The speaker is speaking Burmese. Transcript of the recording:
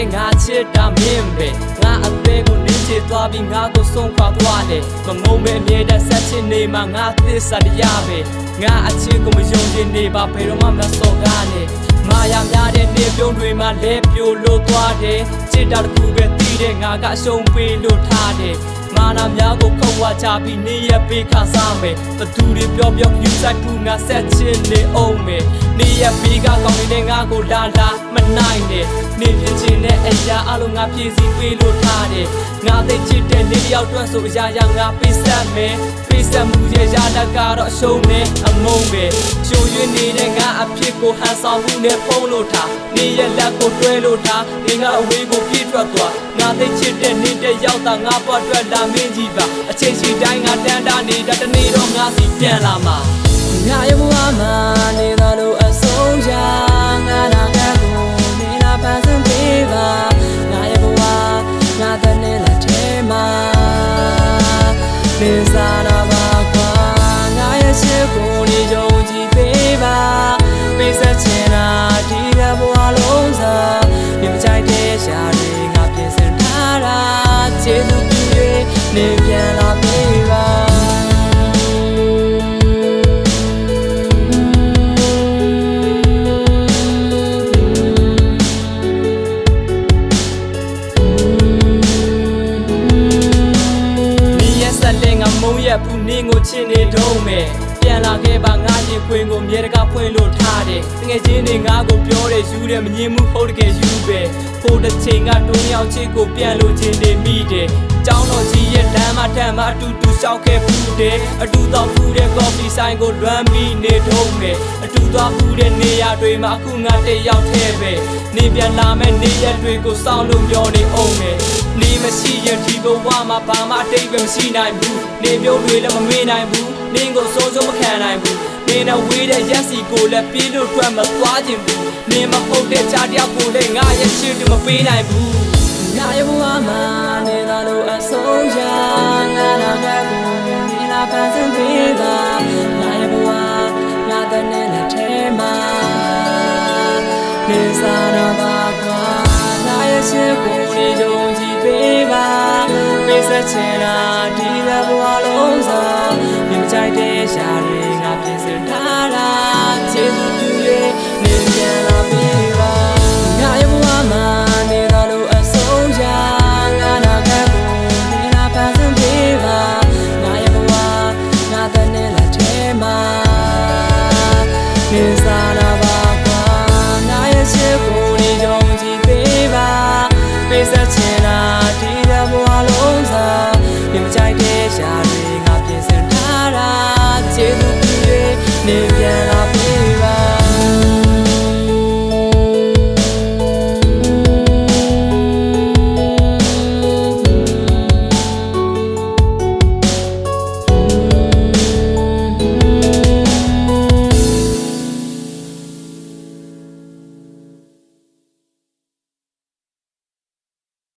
တဲ့ငါချစ်တာမင်းပဲငါအသေးကိုနင်းချသွားပြီးငါကိုဆုံးခွာသွားတယ်မမုံပဲအမြဲတမ်းဆက်ချင်နေမှာငါသစ္စာတရားပဲငါအချစ်ကိုမယုံချင်နေပါဘယ်တော့မှမစော်ကားနဲ့မာယာများတဲ့နေပြုံးတွေမှာလဲပြိုလို့သွားတယ်ချစ်တာတစ်ခုပဲတီးတယ်ငါကအရှုံးပေးလို့ထားတယ်မာနာများကိုခုံဝါချပြီးနေရပေးခါစားမယ်ဘသူတွေပြောယူဆိုင်ဖူးငါဆက်ချင်နေအောင်မယ်နေရပေးကကောင်းနေတဲ့ငါကိုလာမနိုင်နဲ့နေပြချင်းနဲ့အရာအလုံးငါပြည့်စည်ပေးလို့ထားတယ်ငါသိချစ်တဲ့နေတယောက်တွန်းဆိုအရာငါပေးဆက်မယ်ပေးဆက်မှုရဲ့ရတာကတော့အရှုံးနဲ့အမုန်းပဲချိုးရွနေတဲ့ငါအဖြစ်ကိုဟန်ဆောင်မှုနဲ့ဖုံးလို့ထားနေရလက်ကိုတွဲလို့ထားနေငါအဝေးကိုပြေးထွက်သွားငါသိချစ်တဲ့နေတယောက်သာငါပွားထွက်လာမင်းကြီးပါအချိန်ရှိတိုင်းငါတန်းတာနေတာတနေ့တော့ငါစီပြန်လာမှာငါရဲ့ဘဝမှာနေတာလို့အဆုံးရငါနာကကိုနေလာပန်းစံပေးပါငါရဲ့ဘဝငါတဲ့နေလာထဲမှာနေစားတော့ပါကွာငါရဲ့ရှိကိုနေကြုံကြည့်ပေးပါပေးဆက်ချင်တာဒီကဘဝလုံးစားမြင်ကြိုက်တဲ့ရှာတွေငါပြင်ဆင်ထားတာခြေသူပြည့်နေပြန်လာပေးပါမုံရဖူးနင်းကိုချစ်နေတော့မယ်ပြန်လာခဲ့ပါငါရင်ခွင်ကိုမြေတကာဖွင့်လို့ထားတယ်တကယ်ချင်းတွေငါကိုပြောတယ်ယူတယ်မငြင်းမှုဟုတ်တကယ်ယူပဲဖို့တစ်ချိန်ကတွန်းရောက်ချစ်ကိုပြန်လို့ချင်းနေမိတယ်ကျောင်းတော်ကြီးရဲ့လမ်းမထမ်းမအတူတူရှောက်ခဲ့ဖူးတယ်အတူတော့ဖူးတဲ့ကော်ဖီဆိုင်ကိုလွမ်းပြီးနေတော့မယ်အတူသွားဖူးတဲ့နေရာတွေမှာအခုငါတယောက်ထဲပဲနေပြန်လာမဲ့နေရက်တွေကိုစောင့်လို့ပြောနေအောင်မယ်နေမရှိရင်ဒီဘဝမှာဘာမှအတိတ်ပဲမရှိနိုင်ဘူးနေမျိုးတွေလည်းမမေ့နိုင်ဘူးနင်းကိုစိုးစိုးမခံနိုင်ဘူးနေနဲ့ဝေးတဲ့ရက်စီကိုလည်းပြေးလို့ထွက်မသွားခြင်းဘူးနေမဟုတ်တဲ့ချားတယောက်ကိုလည်းငါရဲ့ချစ်တွေမပေးနိုင်ဘူးငါရဲ့ဘဝမှာနေတာလို့အဆုံးရငါနာကကိုနေလာပန်းစံပေးပါငါရဲ့ဘဝငါတဲ့နဲ့လက်ထဲမှာနေစားတော့ပါကွာငါရဲ့ချစ်ကိုနေကြုံကြည့်ပေးပါပေးဆက်ချင်တာဒီကဘဝလုံးစားမြင်ကြိုက်တဲ့ရှာတွေငါပြင်ဆင်ထားတာ